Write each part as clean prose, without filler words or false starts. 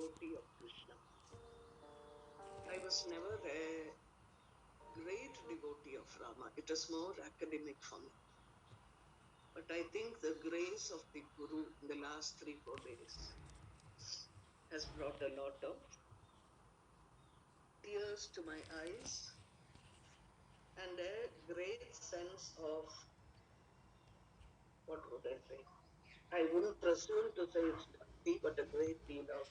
devotee of Krishna. I was never a great devotee of Rama. It is more academic for me. But I think the grace of the Guru in the last 3-4 days has brought a lot of tears to my eyes and a great sense of, what would I say? I wouldn't presume to say it's bhakti, but a great deal of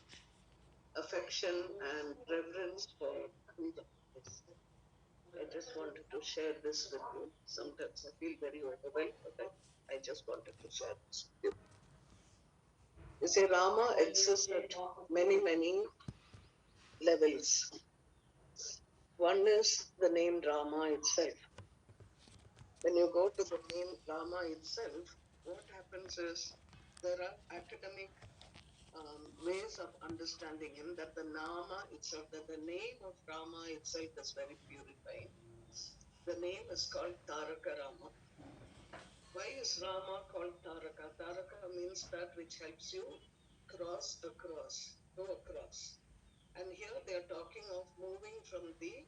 affection and reverence for who the Lord is. I just wanted to share this with you. Sometimes I feel very overwhelmed, but I just wanted to share this with you. You see, Rama exists at many levels. One is the name Rama itself. When you go to the name Rama itself, what happens is there are academic ways of understanding him, that the Nama itself, that the name of Rama itself is very purifying. The name is called Taraka Rama. Why is Rama called Taraka? Taraka means that which helps you cross across, go across. And here they are talking of moving from the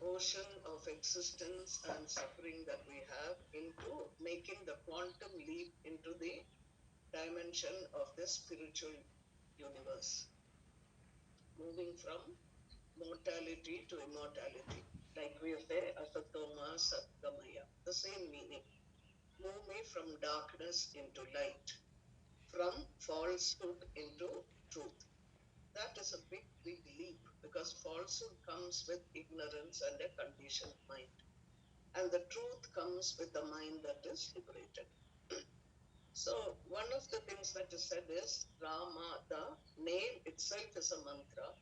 ocean of existence and suffering that we have into making the quantum leap into the dimension of the spiritual universe. Moving from mortality to immortality. Like we say, Asatoma Satgamaya. The same meaning. Move me from darkness into light, from falsehood into truth. That is a big leap, because falsehood comes with ignorance and a conditioned mind. And the truth comes with a mind that is liberated. So one of the things that is said is Rama, the name itself is a mantra,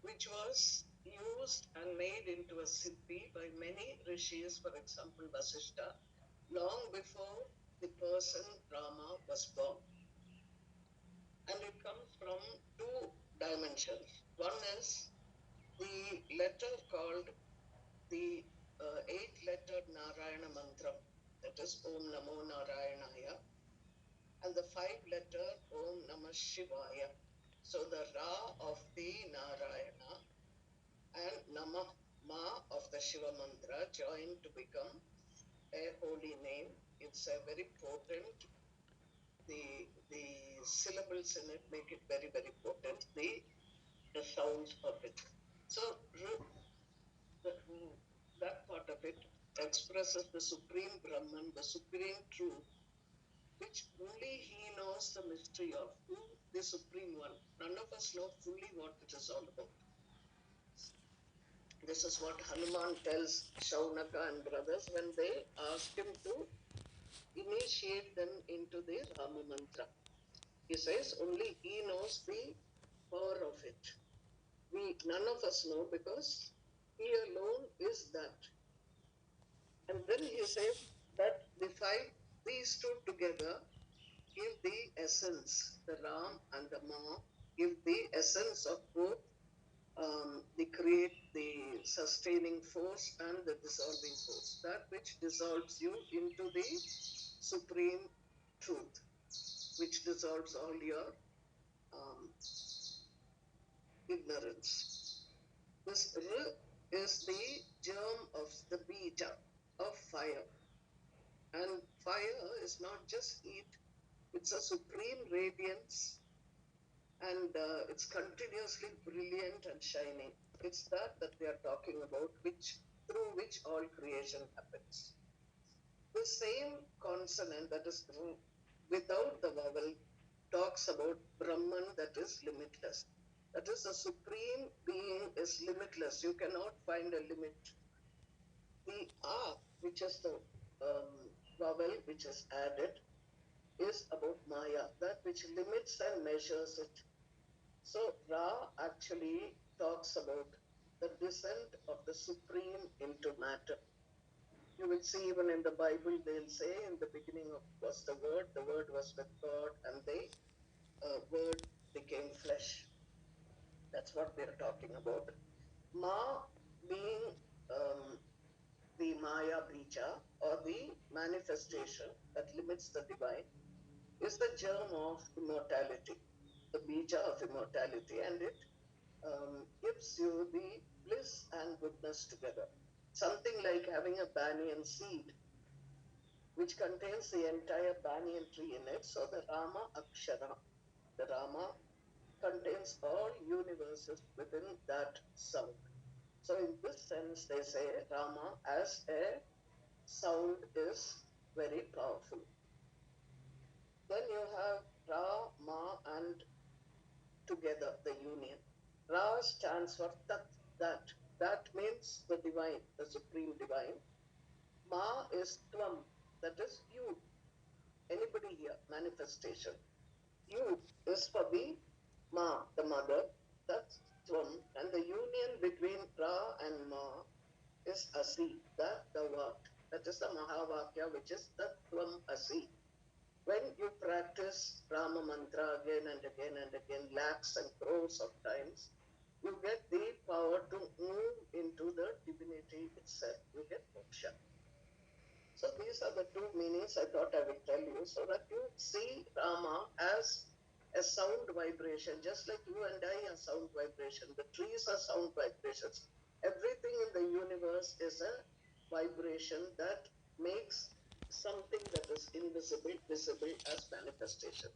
which was used and made into a siddhi by many rishis, for example Vasishta, long before the person Rama was born. And it comes from two dimensions. One is the letter called the 8-lettered Narayana mantra, that is Om Namo Narayanaya, and the 5-letter Om Namah Shivaya. So the Ra of the Narayana and Namah Ma of the Shiva mantra joined to become a holy name. It's a very potent. The syllables in it make it very potent. The sounds of it. So that part of it expresses the supreme Brahman, the supreme truth, which only he knows the mystery of, who the supreme one. None of us know fully what it is all about. This is what Hanuman tells Shaunaka and brothers when they ask him to initiate them into the Rama mantra. He says only he knows the power of it. None of us know, because he alone is that. And then he says that these two together give the essence, the Ram and the Ma, give the essence of both the sustaining force and the dissolving force, that which dissolves you into the supreme truth, which dissolves all your ignorance. This R is the germ of the beta of fire. And fire is not just heat, it's a supreme radiance, and it's continuously brilliant and shining. It's that they are talking about, through which all creation happens. The same consonant, that is without the vowel, talks about Brahman, that is limitless. That is, the supreme being is limitless. You cannot find a limit. The A, which is the vowel which is added, is about Maya, that which limits and measures it. So Ra actually talks about the descent of the supreme into matter. You will see even in the Bible, they'll say in the beginning was the Word was with God, and the Word became flesh. That's what they're talking about. Ma being the Maya Bija, or the manifestation that limits the divine, is the germ of immortality. the bija of immortality, and it gives you the bliss and goodness together. Something like having a banyan seed, which contains the entire banyan tree in it. So the Rama Akshara, the Rama contains all universes within that sound. So in this sense, they say Rama as a sound is very powerful. Then you have Ra, Ma, and together, the union. Ra stands for Tat, that. That means the divine, the supreme divine. Ma is Tvam, that is you. Anybody here, manifestation. You is for the Ma, the mother. That's Tvam. And the union between Ra and Ma is Asi, that the what. That is the Mahavakya, which is the Tvam Asi. When you practice Rama mantra again and again and again, lakhs and crores of times, you get the power to move into the divinity itself. You get moksha. So these are the two meanings I thought I will tell you, so that you see Rama as a sound vibration, just like you and I are sound vibration. The trees are sound vibrations. Everything in the universe is a vibration that makes something that is invisible visible as manifestation.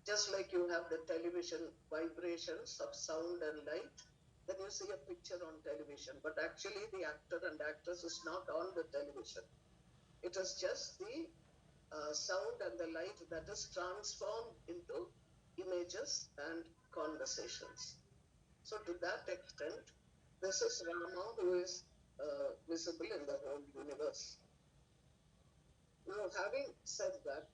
Just like you have the television vibrations of sound and light, then you see a picture on television, but actually the actor and actress is not on the television. It is just the sound and the light that is transformed into images and conversations. So to that extent, this is Rama who is visible in the whole universe. Now, having said that,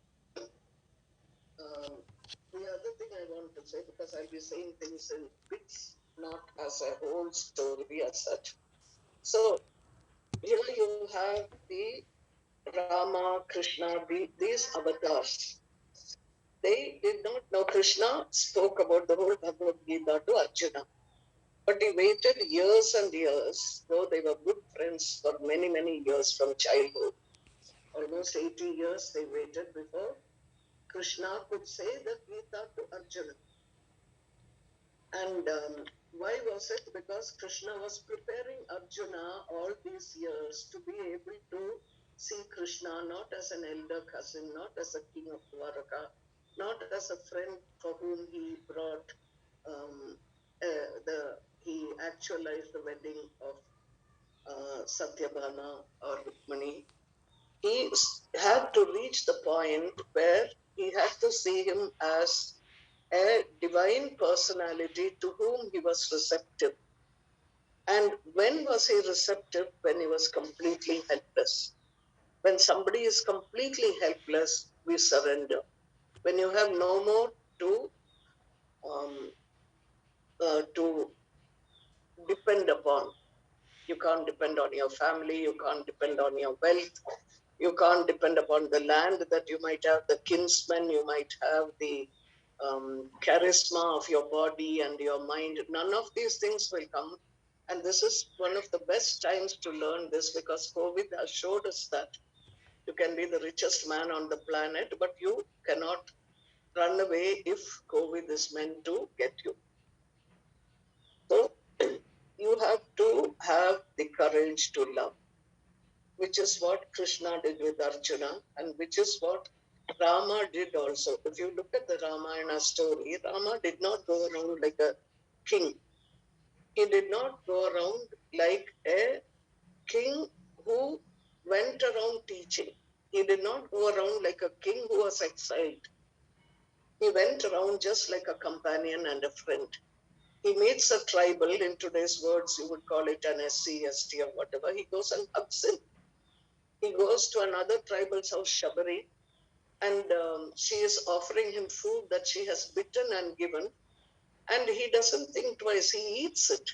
the other thing I want to say, because I'll be saying things in bits, not as a whole story as such. So here you have the Rama, Krishna, these avatars. They did not know. Krishna spoke about the whole Bhagavad Gita to Arjuna. But he waited years and years, though they were good friends for many, many years from childhood. Almost 80 years they waited before Krishna could say the Gita to Arjuna. And why was it? Because Krishna was preparing Arjuna all these years to be able to see Krishna not as an elder cousin, not as a king of Dwaraka, not as a friend for whom he brought he actualized the wedding of Satyabhama or Rukmani. He had to reach the point where he had to see him as a divine personality to whom he was receptive. And when was he receptive? When he was completely helpless. When somebody is completely helpless, we surrender. When you have no more um, to depend upon, you can't depend on your family, you can't depend on your wealth, you can't depend upon the land that you might have, the kinsmen, you might have the charisma of your body and your mind. None of these things will come. And this is one of the best times to learn this, because COVID has showed us that you can be the richest man on the planet, but you cannot run away if COVID is meant to get you. So you have to have the courage to love, which is what Krishna did with Arjuna, and which is what Rama did also. If you look at the Ramayana story, Rama did not go around like a king. He did not go around like a king who went around teaching. He did not go around like a king who was exiled. He went around just like a companion and a friend. He meets a tribal, in today's words, you would call it an SC, ST, or whatever. He goes and hugs him. He goes to another tribal's house, Shabari, and she is offering him food that she has bitten and given, and he doesn't think twice. He eats it.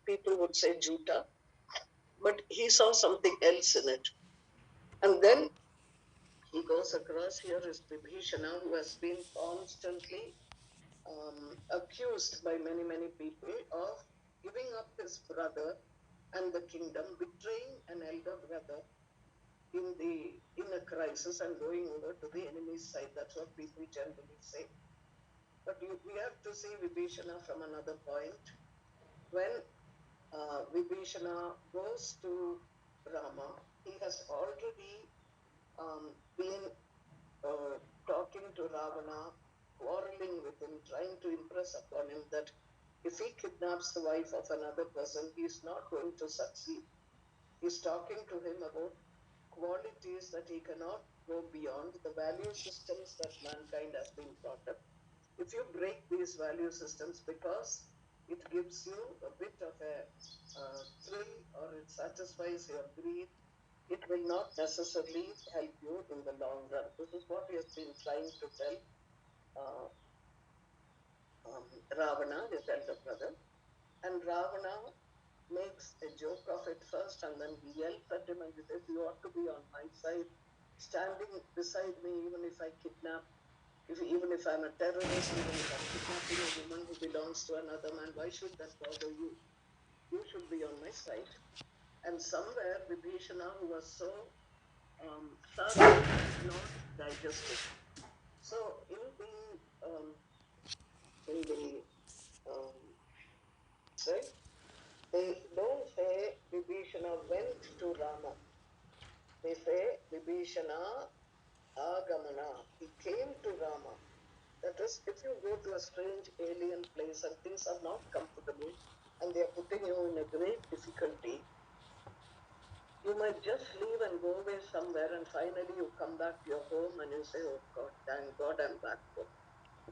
People would say juta, but he saw something else in it. And then he goes across. Here is Vibhishana, who has been constantly accused by many, many people of giving up his brother and the kingdom, betraying an elder brother in a crisis and going over to the enemy's side. That's what people generally say. But we have to see Vibhishana from another point. When Vibhishana goes to Rama, he has already been talking to Ravana, quarreling with him, trying to impress upon him that if he kidnaps the wife of another person, he is not going to succeed. He's talking to him about qualities that he cannot go beyond, the value systems that mankind has been brought up. If you break these value systems because it gives you a bit of a thrill or it satisfies your greed, it will not necessarily help you in the long run. This is what he has been trying to tell uh, Ravana, his elder brother. And Ravana makes a joke of it first, and then he yells at him and he says, "You ought to be on my side, standing beside me, even if I kidnap, even if I'm a terrorist, even if I'm kidnapping a woman who belongs to another man. Why should that bother you? You should be on my side." And somewhere Vibhishana, who was so sorry, did not digest it. So in the say, they don't say Vibhishana went to Rama. They say Vibhishana Agamana. He came to Rama. That is, if you go to a strange alien place and things are not comfortable and they are putting you in a great difficulty, you might just leave and go away somewhere and finally you come back to your home and you say, "Oh God, thank God I'm back home."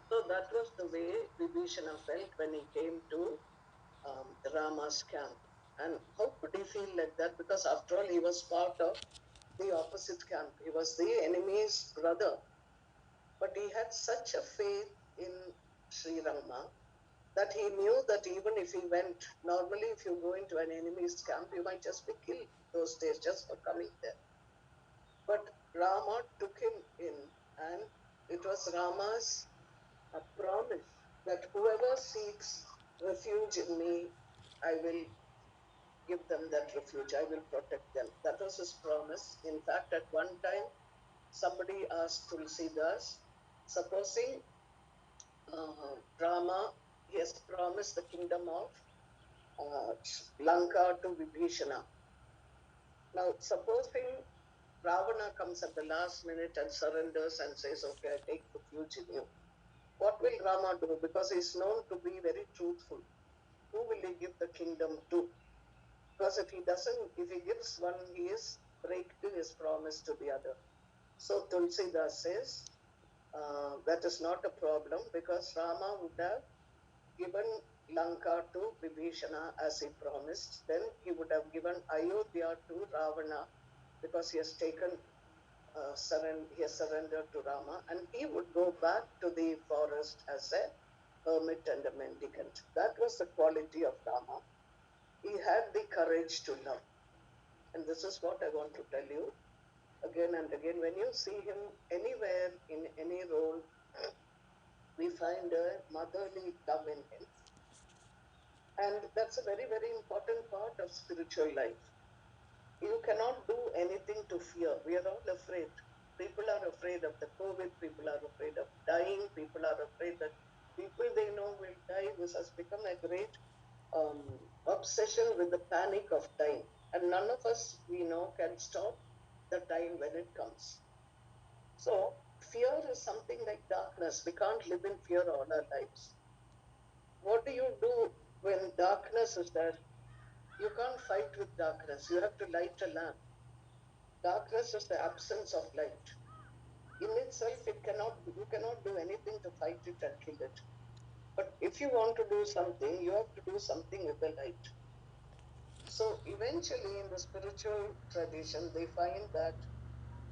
So that was the way Vibhishana felt when he came to Rama's camp. And how could he feel like that? Because after all, he was part of the opposite camp. He was the enemy's brother. But he had such a faith in Sri Rama that he knew that even if he went, normally if you go into an enemy's camp, you might just be killed those days just for coming there. But Rama took him in, and it was Rama's promise that whoever seeks refuge in me, I will give them that refuge. I will protect them. That was his promise. In fact, at one time, somebody asked Tulsidas, supposing Rama, he has promised the kingdom of Lanka to Vibhishana. Now, supposing Ravana comes at the last minute and surrenders and says, "Okay, I take refuge in you." What will Rama do? Because he is known to be very truthful. Who will he give the kingdom to? Because if he doesn't, if he gives one, he is breaking his promise to the other. So Tulsidas says that is not a problem because Rama would have given Lanka to Vibhishana as he promised. Then he would have given Ayodhya to Ravana because he has taken he has surrendered to Rama, and he would go back to the forest as a hermit and a mendicant. That was the quality of Rama. He had the courage to love. And this is what I want to tell you again and again. When you see him anywhere in any role, we find a motherly love in him. And that's a very, very important part of spiritual life. You cannot do anything to fear. We are all afraid. People are afraid of the COVID. People are afraid of dying. People are afraid that people they know will die. This has become a great obsession with the panic of time. And none of us, we know, can stop the time when it comes. So fear is something like darkness. We can't live in fear all our lives. What do you do when darkness is there? You can't fight with darkness. You have to light a lamp. Darkness is the absence of light. In itself, you cannot do anything to fight it and kill it. But if you want to do something, you have to do something with the light. So eventually in the spiritual tradition, they find that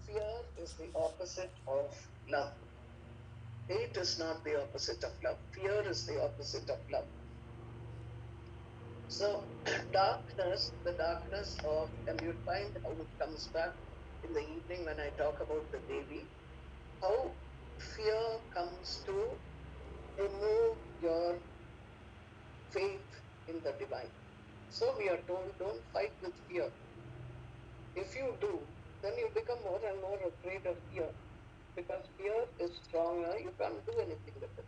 fear is the opposite of love. Hate is not the opposite of love. Fear is the opposite of love. So darkness, the darkness of, and you'll find how it comes back in the evening when I talk about the Devi, how fear comes to remove your faith in the divine. So we are told, don't fight with fear. If you do, then you become more and more afraid of fear. Because fear is stronger, you can't do anything with it.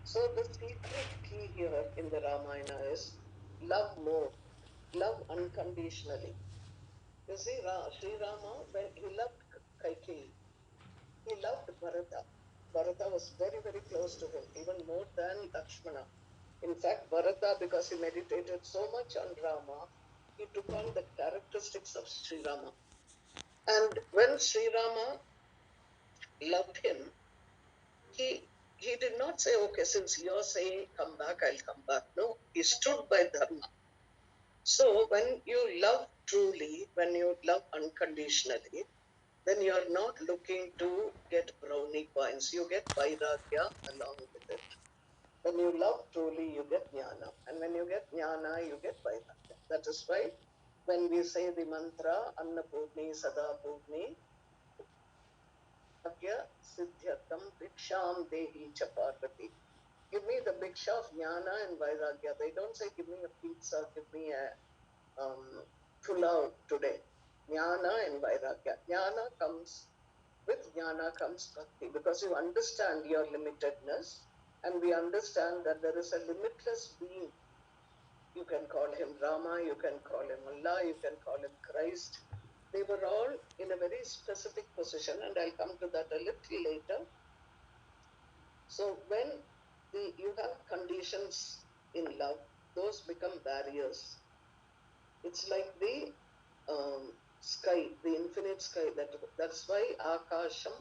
So the secret key here in the Ramayana is love more, love unconditionally. You see, Sri Rama, when he loved Kaikeyi, he loved Bharata. Bharata was very, very close to him, even more than Lakshmana. In fact, Bharata, because he meditated so much on Rama, he took on the characteristics of Sri Rama. And when Sri Rama loved him, he did not say, okay, since you're saying come back, I'll come back. No, he stood by Dharma. So when you love truly, when you love unconditionally, then you're not looking to get brownie points. You get vairagya along with it. When you love truly, you get jnana. And when you get jnana, you get vairagya. That is why when we say the mantra, Annapurni, Sadapurni, Vairagya Siddhyatam Bhiksham Dehi Chaparvati. Give me the bhiksha of jnana and vairagya. They don't say, give me a pizza, give me a pulao today. Jnana and vairagya. Jnana comes, with jnana comes bhakti, because you understand your limitedness, and we understand that there is a limitless being. You can call him Rama, you can call him Allah, you can call him Christ. They were all in a very specific position, and I'll come to that a little later. So when you have conditions in love, those become barriers. It's like the sky, the infinite sky. That's why Akasham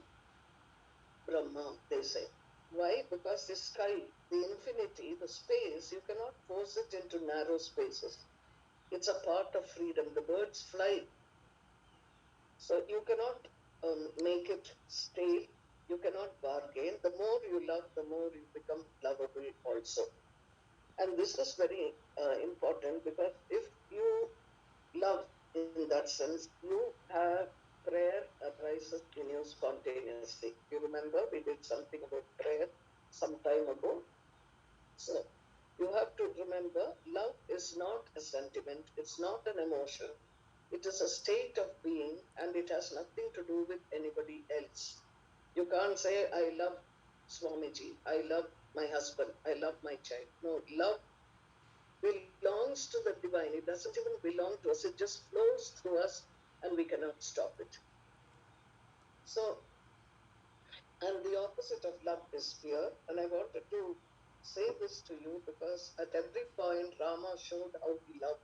Brahma, they say. Why? Because the sky, the infinity, the space, you cannot force it into narrow spaces. It's a part of freedom. The birds fly. So you cannot make it stay. You cannot bargain. The more you love, the more you become lovable also. And this is very important, because if you love in that sense, you have prayer arises in you spontaneously. You remember we did something about prayer some time ago. So you have to remember, love is not a sentiment, it's not an emotion. It is a state of being, and it has nothing to do with anybody else. You can't say, I love Swamiji, I love my husband, I love my child. No, love belongs to the divine. It doesn't even belong to us. It just flows through us, and we cannot stop it. So, and the opposite of love is fear. And I wanted to say this to you because at every point Rama showed how he loved,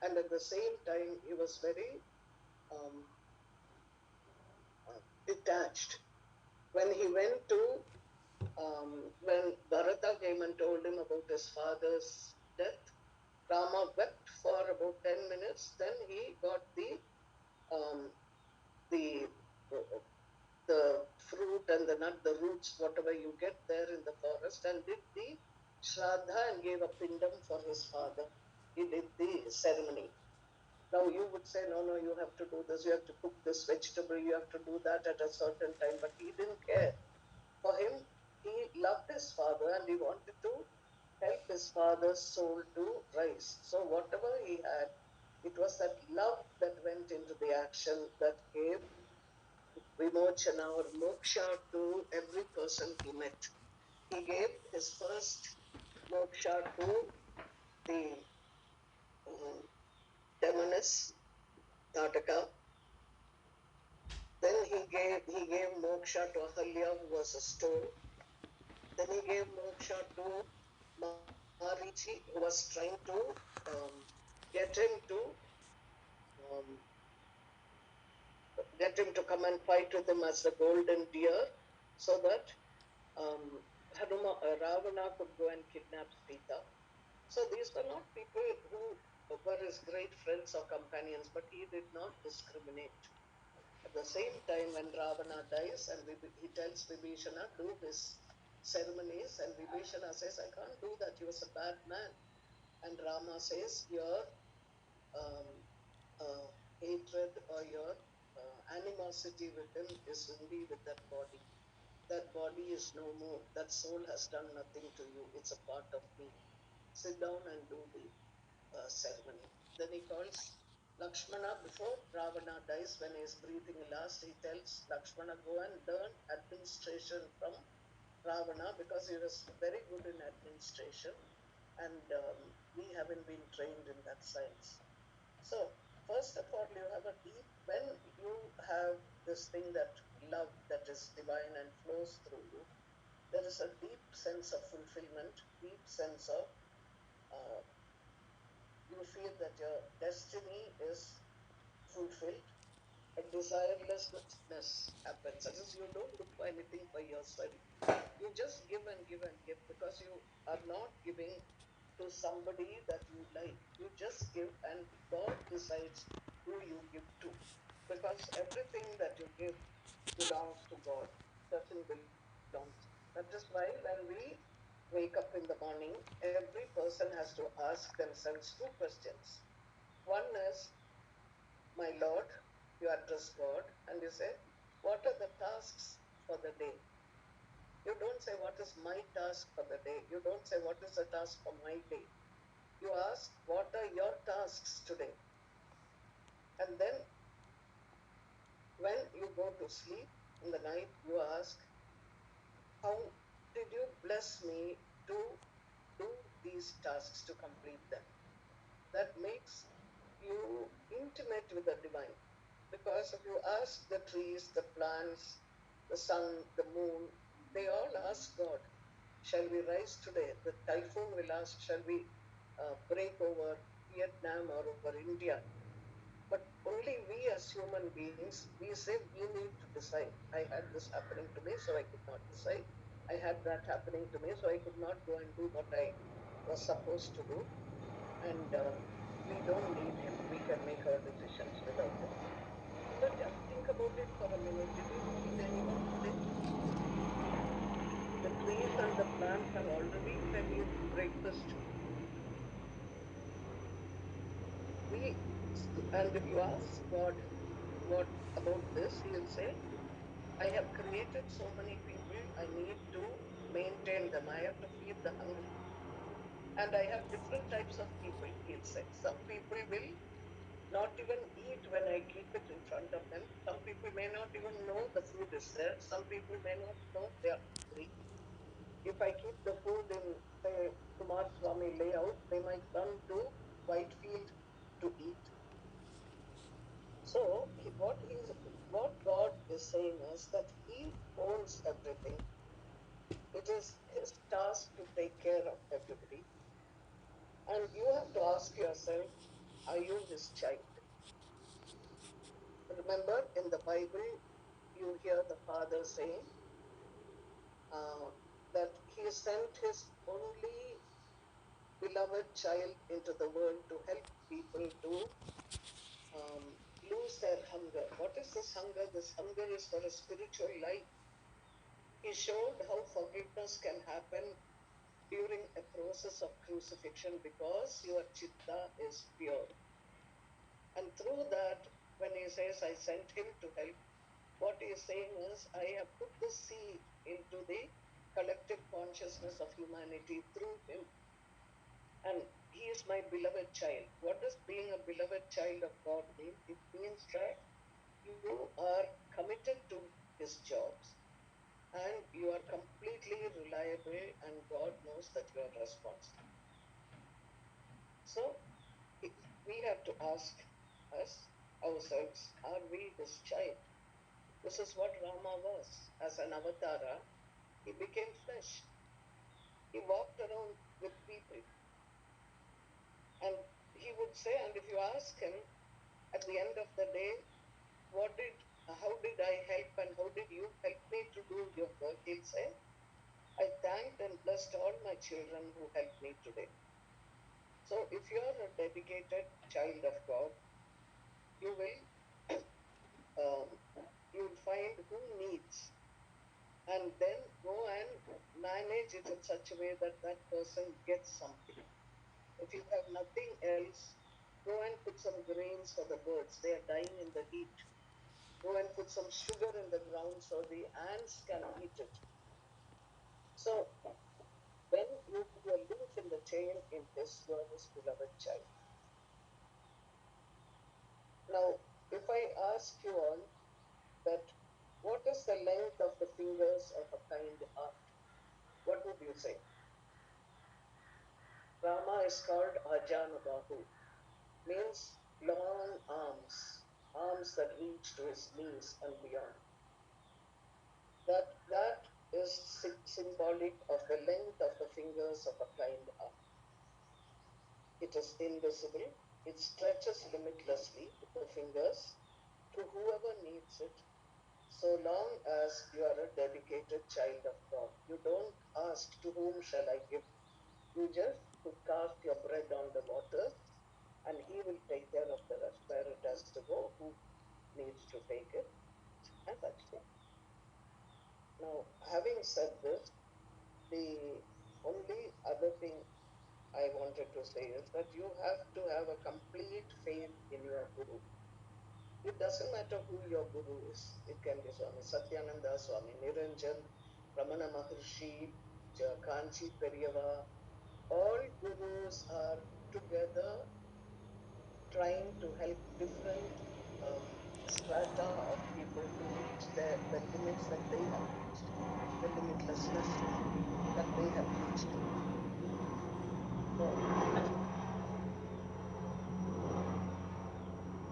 and at the same time he was very um, detached. When he went to, when Bharata came and told him about his father's death, Rama wept for about 10 minutes. Then he got um, the the fruit and the nut, the roots, whatever you get there in the forest, and did the shraddha and gave a pindam for his father. He did the ceremony. Now you would say, no, no, you have to do this, you have to cook this vegetable, you have to do that at a certain time, but he didn't care. For him, he loved his father and he wanted to help his father's soul to rise. So whatever he had, it was that love that went into the action that gave vimochana or moksha to every person he met. He gave his first moksha to the demoness Tataka. Then he gave moksha to Ahalya, who was a stone. Then he gave moksha to Marichi, who was trying to get him to um, get him to come and fight with him as the golden deer, so that um, Ravana could go and kidnap Sita. So these were not people who were his great friends or companions, but he did not discriminate. At the same time, when Ravana dies and he tells Vibhishana, do his ceremonies, and Vibhishana says, I can't do that, he was a bad man. And Rama says, your um, hatred or your animosity with him is only with that body. That body is no more. That soul has done nothing to you. It's a part of me. Sit down and do the ceremony. Then he calls Lakshmana before Ravana dies. When he is breathing last, he tells Lakshmana, go and learn administration from Ravana because he was very good in administration, and we haven't been trained in that science. So, first of all, you have a deep, when you have this thing that love that is divine and flows through you, there is a deep sense of fulfillment, deep sense of uh, you feel that your destiny is fulfilled. A desirelessness happens. That is, you don't look for anything for yourself. You just give and give and give because you are not giving to somebody that you like. You just give, and God decides who you give to. Because everything that you give belongs to God, doesn't belong to you. That is why when we wake up in the morning, every person has to ask themselves two questions. One is, my Lord, you address God and you say, what are the tasks for the day? You don't say, what is my task for the day? You don't say, what is the task for my day? You ask, what are your tasks today? And then when you go to sleep in the night, you ask, how did you bless me to do these tasks, to complete them? That makes you intimate with the divine. Because if you ask the trees, the plants, the sun, the moon, they all ask God, shall we rise today? The typhoon will ask, shall we break over Vietnam or over India? But only we as human beings, we say we need to decide. I had this happening to me, so I could not decide. I had that happening to me, so I could not go and do what I was supposed to do. And we don't need him. We can make our decisions without him. So just think about it for a minute. Did you feed anyone today? The trees and the plants have already fed you breakfast. And if you ask God what about this, he will say, I have created so many people, I need to maintain them. I have to feed the hungry. And I have different types of people, he'll say. Some people will not even eat when I keep it in front of them. Some people may not even know the food is there. Some people may not know they are hungry. If I keep the food in, say, Kumar Swami layout, they might run to Whitefield to eat. So what God is saying is that He owns everything. It is His task to take care of everybody. And you have to ask yourself, are you His child? Remember, in the Bible, you hear the Father saying uh, that He sent His only beloved child into the world to help people to um, lose their hunger. What is this hunger? This hunger is for a spiritual life. He showed how forgiveness can happen during a process of crucifixion because your chitta is pure. And through that, when he says, I sent him to help, what he is saying is, I have put the seed into the collective consciousness of humanity through him. And he is my beloved child. What does being a beloved child of God mean? It means that you are committed to his jobs and you are completely reliable, and God knows that you are responsible. So we have to ask us ourselves, are we his child? This is what Rama was. As an avatara, he became flesh. He walked around with people. And he would say, and if you ask him at the end of the day, how did I help and how did you help me to do your work? He'll say, I thanked and blessed all my children who helped me today. So if you're a dedicated child of God, you will um, you'll find who needs and then go and manage it in such a way that that person gets something. If you have nothing else, go and put some grains for the birds. They are dying in the heat. Go and put some sugar in the ground so the ants can eat it. So when you put your link in the chain in this, you are his beloved child. Now, if I ask you all that what is the length of the fingers of a kind heart? What would you say? Rama is called Ajanabahu, means long arms, arms that reach to his knees and beyond. That is symbolic of the length of the fingers of a kind arm. It is invisible. It stretches limitlessly with the fingers to whoever needs it, so long as you are a dedicated child of God. You don't ask, to whom shall I give? You just cast your bread on the waters, and He will take care of the rest, where it has to go, who needs to take it, and that's it. Now, having said this, the only other thing I wanted to say is that you have to have a complete faith in your Guru. It doesn't matter who your Guru is. It can be Swami Satyananda, Swami Niranjan, Ramana Maharshi, Kanchi Periyava. All Gurus are together trying to help different strata of people to reach the limits that they have reached, the limitlessness that they have reached. So,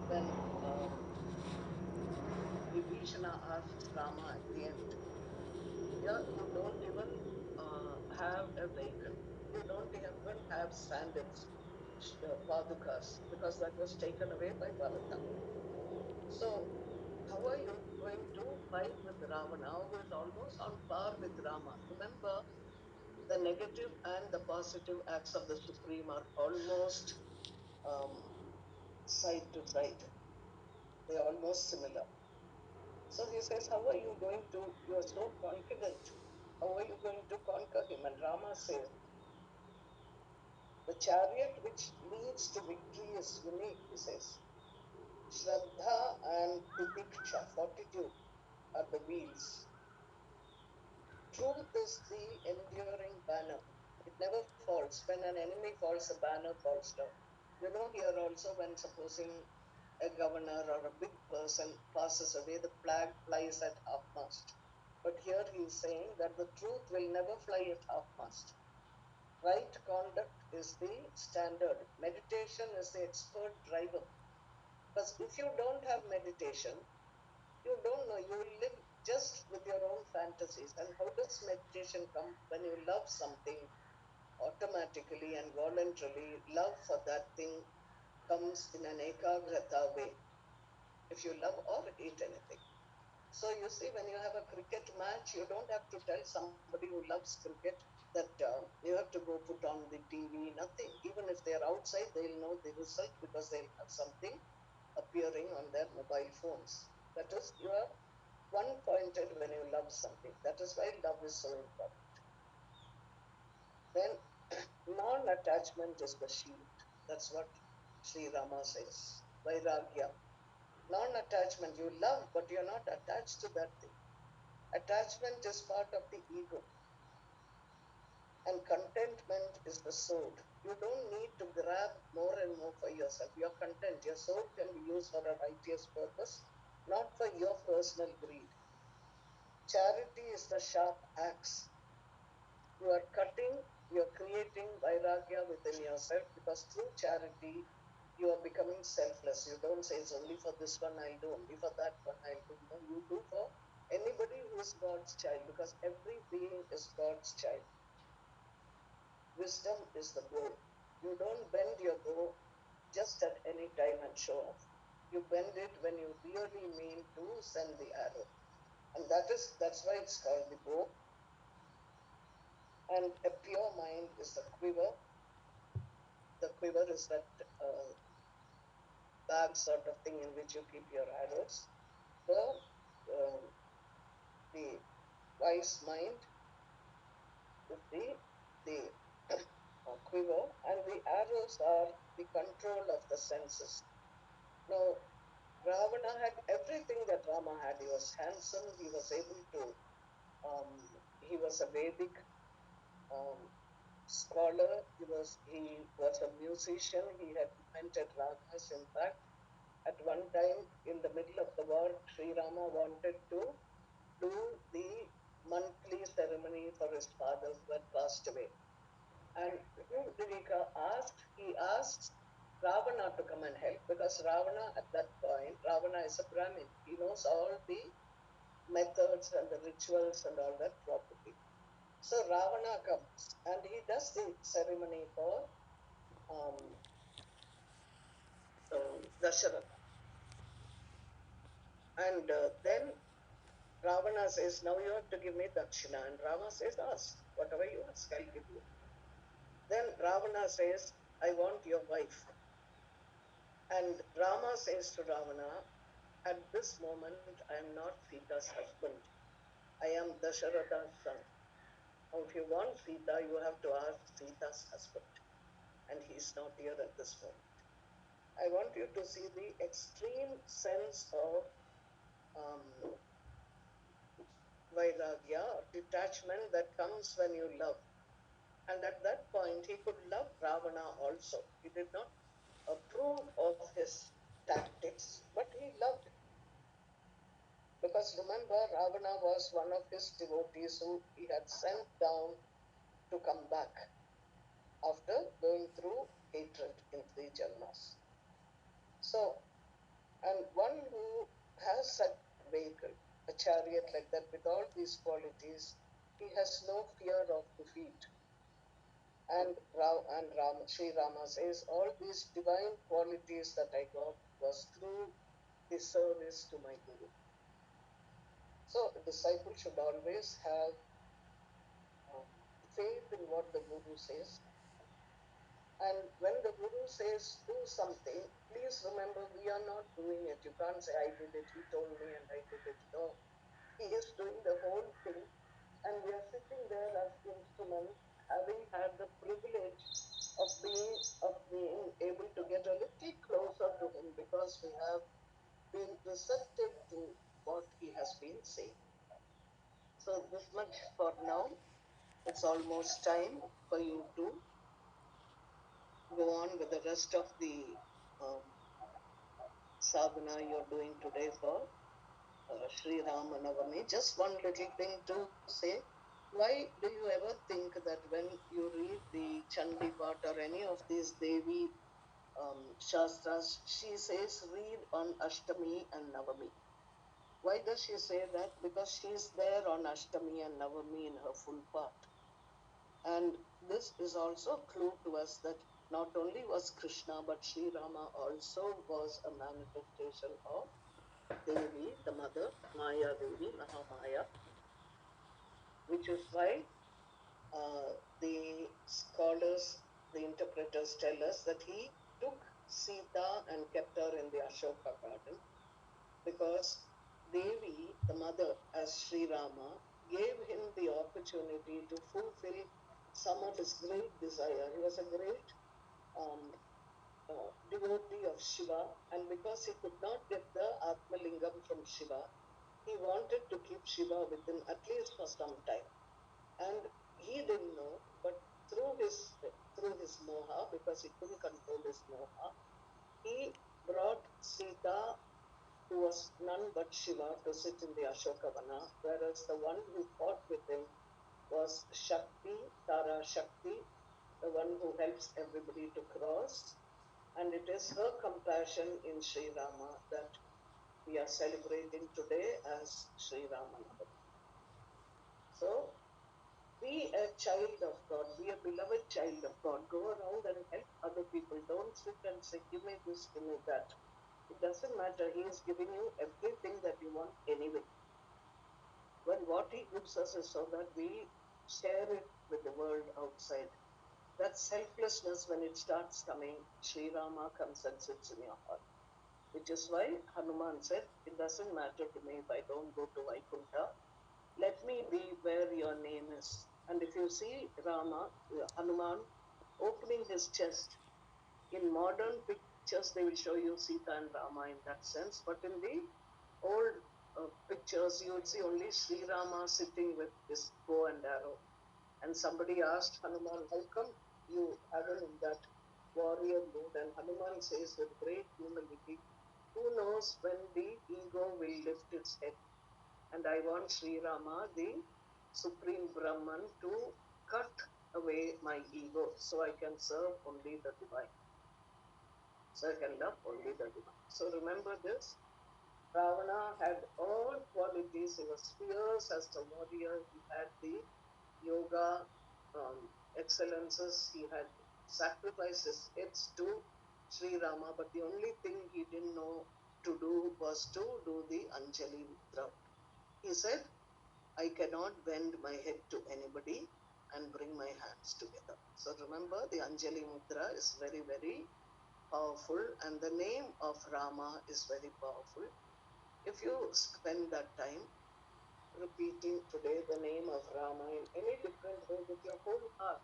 when Vibhishana asks Rama at the end, yeah, you don't even have a vehicle. You don't even have sandals, padukas, because that was taken away by Bharata. So, how are you going to fight with Ravana, who is almost on par with Rama? Remember, the negative and the positive acts of the Supreme are almost um, side to side. They are almost similar. So he says, how are you going to, you are so confident. How are you going to conquer him? And Rama says, the chariot which leads to victory is unique, he says. Shraddha and Titiksha, fortitude, are the wheels. Truth is the enduring banner. It never falls. When an enemy falls, the banner falls down. You know, here also, when supposing a governor or a big person passes away, the flag flies at half mast. But here he is saying that the truth will never fly at half mast. Right conduct is the standard. Meditation is the expert driver. Because if you don't have meditation, you don't know. You will live just with your own fantasies. And how does meditation come? When you love something, automatically and voluntarily, love for that thing comes in an ekagrata way. If you love or hate anything. So you see, when you have a cricket match, you don't have to tell somebody who loves cricket that you have to go put on the TV, nothing. Even if they're outside, they'll know the result because they'll have something appearing on their mobile phones. That is, you are one-pointed when you love something. That is why love is so important. Then non-attachment is the shield. That's what Sri Rama says. Vairagya. Non-attachment, you love, but you're not attached to that thing. Attachment is part of the ego. And contentment is the sword. You don't need to grab more and more for yourself. You're content. Your sword can be used for a righteous purpose, not for your personal greed. Charity is the sharp axe. You are cutting, you are creating vairagya within yourself, because through charity, you are becoming selfless. You don't say it's only for this one I'll do, only for that one I'll do. No, you do for anybody who is God's child, because every being is God's child. Wisdom is the bow. You don't bend your bow just at any time and show off. You bend it when you really mean to send the arrow. And that's why it's called the bow. And a pure mind is the quiver. The quiver is that bag sort of thing in which you keep your arrows. Um, the wise mind is the quiver, and the arrows are the control of the senses. Now, Ravana had everything that Rama had. He was handsome. He was able to. He was a Vedic um, scholar. He was a musician. He had invented ragas. In fact, at one time in the middle of the war, Sri Rama wanted to do the monthly ceremony for his father who had passed away. And who did he ask? He asks Ravana to come and help, because Ravana at that point, Ravana is a Brahmin. He knows all the methods and the rituals and all that properly. So Ravana comes and he does the ceremony for um, Dasharatha. And then Ravana says, now you have to give me Dakshina. And Rama says, ask, whatever you ask, I'll give you. Then Ravana says, I want your wife. And Rama says to Ravana, at this moment, I am not Sita's husband. I am Dasharatha's son. Now, if you want Sita, you have to ask Sita's husband. And he's not here at this moment. I want you to see the extreme sense of vairagya, or detachment, that comes when you love. And at that point, he could love Ravana also. He did not approve of his tactics, but he loved him. Because remember, Ravana was one of his devotees who he had sent down to come back after going through hatred in 3 janmas. So, and one who has such a vehicle, a chariot like that with all these qualities, he has no fear of defeat. And Sri Rama says, all these divine qualities that I got was through the service to my Guru. So a disciple should always have faith in what the Guru says. And when the Guru says do something, please remember we are not doing it. You can't say I did it, he told me and I did it. No, he is doing the whole thing, and we are sitting there as instruments, having had the privilege of being able to get a little closer to him, because we have been receptive to what he has been saying. So this much for now. It's almost time for you to go on with the rest of the um, sadhana you're doing today for Sri Rama Navami. Just one little thing to say. Why do you ever think that when you read the Chandi Pat or any of these Devi Shastras, she says read on Ashtami and Navami? Why does she say that? Because she's there on Ashtami and Navami in her full part. And this is also a clue to us that not only was Krishna, but Sri Rama also was a manifestation of Devi, the mother, Maya Devi, Mahamaya, which is why the scholars, the interpreters tell us that he took Sita and kept her in the Ashoka garden, because Devi, the mother, as Sri Rama, gave him the opportunity to fulfill some of his great desire. He was a great devotee of Shiva, and because he could not get the Atmalingam from Shiva, he wanted to keep Shiva with him at least for some time. And he didn't know, but through his moha, because he couldn't control his moha, he brought Sita, who was none but Shiva, to sit in the Ashokavana, whereas the one who fought with him was Shakti, Tara Shakti, the one who helps everybody to cross. And it is her compassion in Sri Rama that we are celebrating today as Sri Rama Navami. So, be a child of God, be a beloved child of God. Go around and help other people. Don't sit and say, give me this, give me that. It doesn't matter. He is giving you everything that you want anyway. Well, what he gives us is so that we share it with the world outside. That selflessness, when it starts coming, Sri Rama comes and sits in your heart. Which is why Hanuman said, it doesn't matter to me if I don't go to Vaikuntha. Let me be where your name is. And if you see Hanuman opening his chest, in modern pictures they will show you Sita and Rama in that sense, but in the old pictures you would see only Sri Rama sitting with his bow and arrow. And somebody asked Hanuman, how come you have him in that warrior mood? And Hanuman says with great humility, who knows when the ego will lift its head? And I want Sri Rama, the Supreme Brahman to cut away my ego so I can serve only the divine. So I can love only the divine. So remember this. Ravana had all qualities. He was fierce as a warrior. He had the yoga excellences. He had sacrificed his heads to Sri Rama, but the only thing he didn't know to do was to do the Anjali Mudra. He said, I cannot bend my head to anybody and bring my hands together. So remember, the Anjali Mudra is very, very powerful, and the name of Rama is very powerful. If you spend that time repeating today the name of Rama in any different way with your whole heart,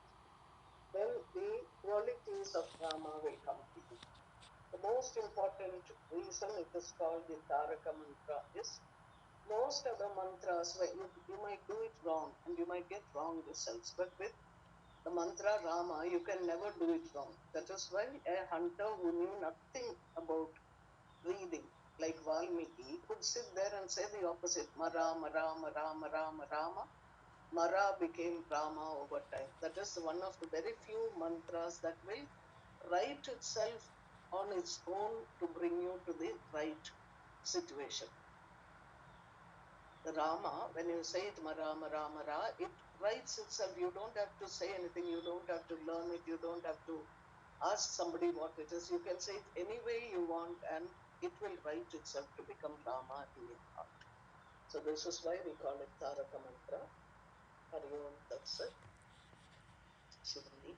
then the qualities of Rama will come to you. The most important reason it is called the Taraka mantra is most of the mantras, where you might do it wrong and you might get wrong results, but with the mantra Rama, you can never do it wrong. That is why a hunter who knew nothing about reading, like Valmiki, could sit there and say the opposite. Mara, Mara, Mara, Mara, Rama. Mara became Rama over time. That is one of the very few mantras that will write itself on its own to bring you to the right situation. The Rama, when you say it Mara, Mara, Mara, it writes itself. You don't have to say anything. You don't have to learn it. You don't have to ask somebody what it is. You can say it any way you want and it will write itself to become Rama in your heart. So this is why we call it Taraka Mantra. Hari Om Tat Sat. Shivani.